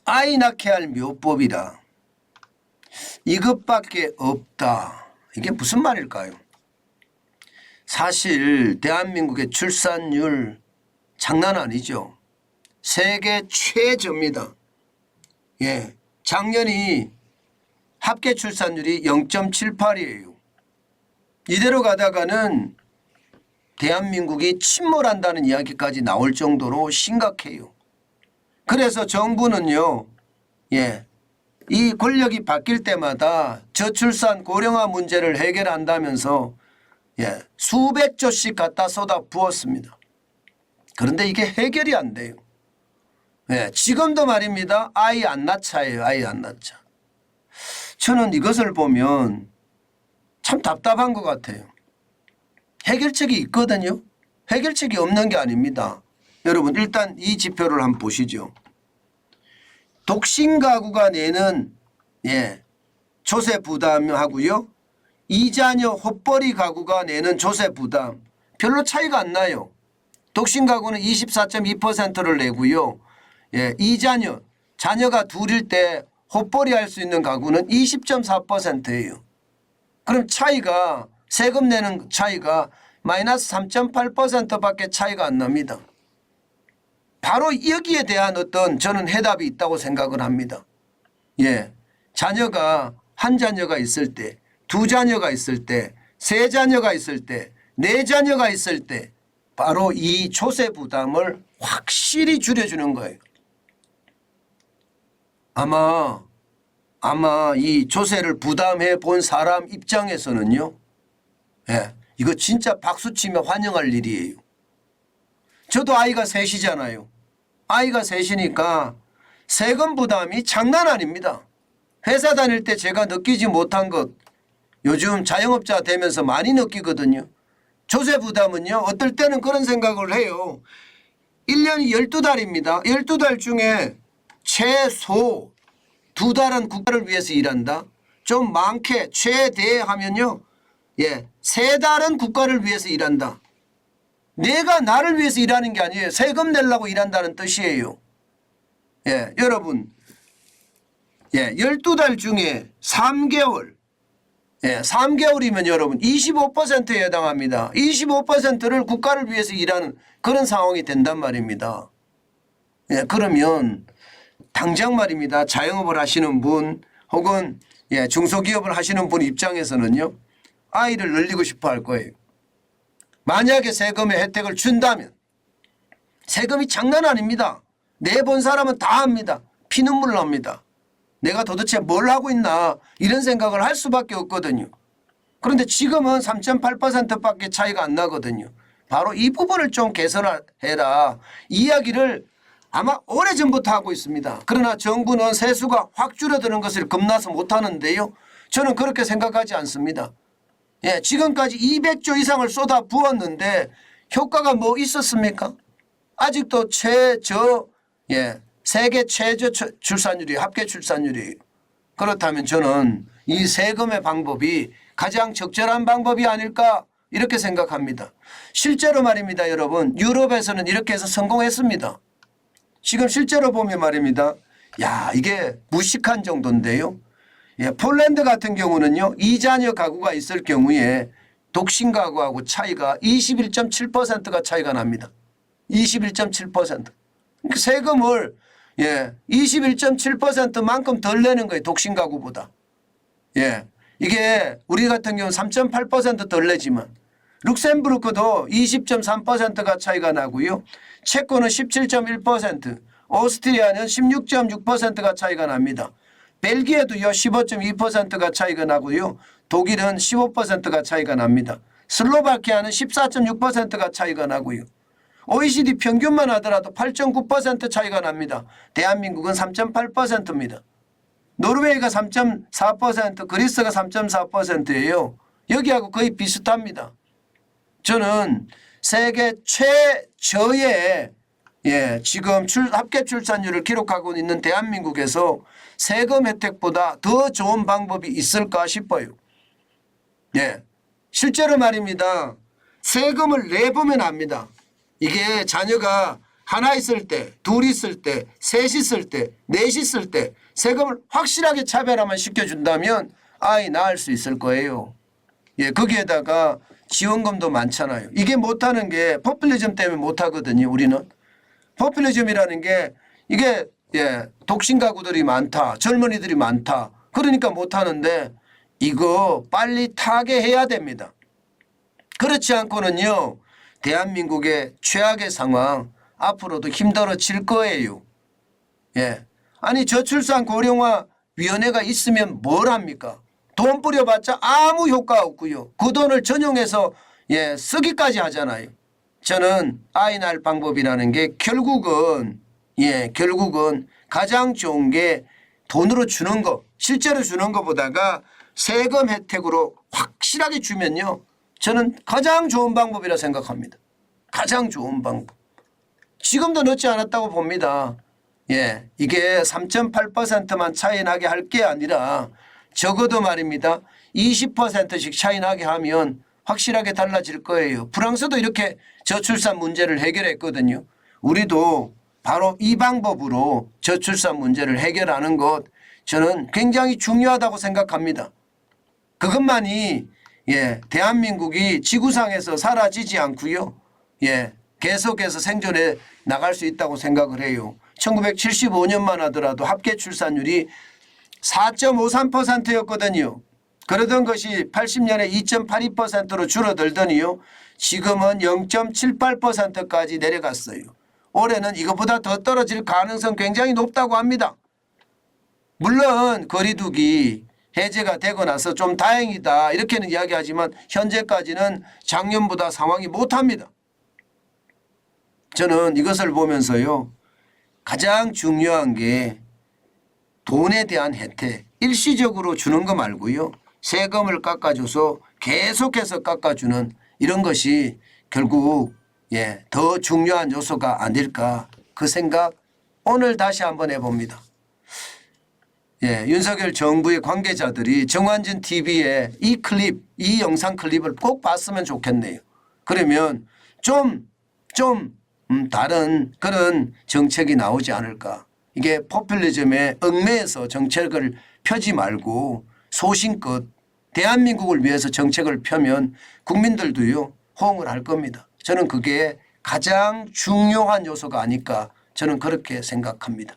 아이 낳게 할 묘법이라 이것밖에 없다. 이게 무슨 말일까요? 사실 대한민국의 출산율 장난 아니죠. 세계 최저입니다. 예, 작년이 합계 출산율이 0.78이에요. 이대로 가다가는 대한민국이 침몰한다는 이야기까지 나올 정도로 심각해요. 그래서 정부는요, 이 권력이 바뀔 때마다 저출산 고령화 문제를 해결한다면서 수백조씩 갖다 쏟아 부었습니다. 그런데 이게 해결이 안 돼요. 지금도 말입니다. 아이 안 낳자예요. 아이 안 낳자. 저는 이것을 보면 참 답답한 것 같아요. 해결책이 있거든요. 해결책이 없는 게 아닙니다. 여러분 일단 이 지표를 한번 보시죠. 독신 가구가 내는 조세 부담하고요. 이자녀 헛벌이 가구가 내는 조세 부담 별로 차이가 안 나요. 독신 가구는 24.2%를 내고요. 이자녀 자녀가 둘일 때 헛벌이 할 수 있는 가구는 20.4%예요. 그럼 차이가 세금 내는 차이가 마이너스 3.8%밖에 차이가 안 납니다. 바로 여기에 대한 어떤 저는 해답이 있다고 생각을 합니다. 자녀가 한 자녀가 있을 때, 두 자녀가 있을 때, 세 자녀가 있을 때, 네 자녀가 있을 때 바로 이 조세 부담을 확실히 줄여주는 거예요. 아마 이 조세를 부담해 본 사람 입장에서는요. 이거 진짜 박수치며 환영할 일이에요. 저도 아이가 셋이잖아요. 아이가 셋이니까 세금 부담이 장난 아닙니다. 회사 다닐 때 제가 느끼지 못한 것 요즘 자영업자 되면서 많이 느끼거든요. 조세 부담은요. 어떨 때는 그런 생각을 해요. 1년이 12달입니다. 12달 중에 최소 2달은 국가를 위해서 일한다. 좀 많게 최대하면요. 3달은 국가를 위해서 일한다. 내가 나를 위해서 일하는 게 아니에요. 세금 내려고 일한다는 뜻이에요. 여러분 12달 중에 3개월 3개월이면 여러분 25%에 해당합니다. 25%를 국가를 위해서 일하는 그런 상황이 된단 말입니다. 그러면 당장 말입니다. 자영업을 하시는 분 혹은 중소기업을 하시는 분 입장에서는요. 아이를 늘리고 싶어 할 거예요. 만약에 세금의 혜택을 준다면 세금이 장난 아닙니다. 내본 사람은 다 합니다. 피눈물 납니다. 내가 도대체 뭘 하고 있나 이런 생각을 할 수밖에 없거든요. 그런데 지금은 3.8%밖에 차이가 안 나거든요. 바로 이 부분을 좀 개선해라. 이야기를 아마 오래전부터 하고 있습니다. 그러나 정부는 세수가 확 줄어드는 것을 겁나서 못하는데요. 저는 그렇게 생각하지 않습니다. 지금까지 200조 이상을 쏟아 부었는데 효과가 뭐 있었습니까? 아직도 세계 최저 출산율이 합계 출산율이에요. 그렇다면 저는 이 세금의 방법이 가장 적절한 방법이 아닐까 이렇게 생각합니다. 실제로 말입니다. 여러분 유럽에서는 이렇게 해서 성공했습니다. 지금 실제로 보면 말입니다. 이게 무식한 정도인데요. 폴란드 같은 경우는요. 2자녀 가구가 있을 경우에 독신 가구하고 차이가 21.7%가 차이가 납니다. 21.7%. 세금을 21.7%만큼 덜 내는 거예요. 독신 가구보다. 이게 우리 같은 경우는 3.8% 덜 내지만 룩셈부르크도 20.3%가 차이가 나고요. 체코는 17.1%, 오스트리아는 16.6%가 차이가 납니다. 벨기에도요 15.2%가 차이가 나고요. 독일은 15%가 차이가 납니다. 슬로바키아는 14.6%가 차이가 나고요. OECD 평균만 하더라도 8.9% 차이가 납니다. 대한민국은 3.8%입니다. 노르웨이가 3.4%, 그리스가 3.4%예요. 여기하고 거의 비슷합니다. 저는 세계 최저의 지금 합계 출산율을 기록하고 있는 대한민국에서 세금 혜택보다 더 좋은 방법이 있을까 싶어요. 실제로 말입니다. 세금을 내보면 압니다. 이게 자녀가 하나 있을 때, 둘 있을 때, 셋 있을 때, 넷 있을 때 세금을 확실하게 차별화만 시켜준다면 아이 낳을 수 있을 거예요. 예, 거기에다가 지원금도 많잖아요. 이게 못하는 게 포퓰리즘 때문에 못하거든요. 우리는. 포퓰리즘이라는 게 이게 독신 가구들이 많다. 젊은이들이 많다. 그러니까 못하는데 이거 빨리 타게 해야 됩니다. 그렇지 않고는요. 대한민국의 최악의 상황 앞으로도 힘들어질 거예요. 예. 아니 저출산 고령화 위원회가 있으면 뭘 합니까? 돈 뿌려봤자 아무 효과 없고요. 그 돈을 전용해서 쓰기까지 하잖아요. 저는 아이 낳을 방법이라는 게 결국은 가장 좋은 게 돈으로 주는 거, 실제로 주는 것보다가 세금 혜택으로 확실하게 주면요. 저는 가장 좋은 방법이라 생각합니다. 가장 좋은 방법. 지금도 늦지 않았다고 봅니다. 예, 이게 3.8%만 차이 나게 할 게 아니라 적어도 말입니다. 20%씩 차이 나게 하면 확실하게 달라질 거예요. 프랑스도 이렇게 저출산 문제를 해결했거든요. 우리도 바로 이 방법으로 저출산 문제를 해결하는 것 저는 굉장히 중요하다고 생각합니다. 그것만이 대한민국이 지구상에서 사라지지 않고요. 계속해서 생존해 나갈 수 있다고 생각을 해요. 1975년만 하더라도 합계 출산율이 4.53%였거든요. 그러던 것이 80년에 2.82%로 줄어들더니요. 지금은 0.78%까지 내려갔어요. 올해는 이것보다 더 떨어질 가능성 굉장히 높다고 합니다. 물론 거리두기 해제가 되고 나서 좀 다행이다 이렇게는 이야기하지만 현재까지는 작년보다 상황이 못합니다. 저는 이것을 보면서요. 가장 중요한 게 돈에 대한 혜택 일시적으로 주는 거 말고요. 세금을 깎아줘서 계속해서 깎아주는 이런 것이 결국 더 중요한 요소가 아닐까 그 생각 오늘 다시 한번 해봅니다. 윤석열 정부의 관계자들이 정관진 TV에 이 영상 클립을 꼭 봤으면 좋겠네요. 그러면 좀 다른 그런 정책이 나오지 않을까. 이게 포퓰리즘에 얽매여서 정책을 펴지 말고 소신껏 대한민국을 위해서 정책을 펴면 국민들도요 호응을 할 겁니다. 저는 그게 가장 중요한 요소가 아닐까 저는 그렇게 생각합니다.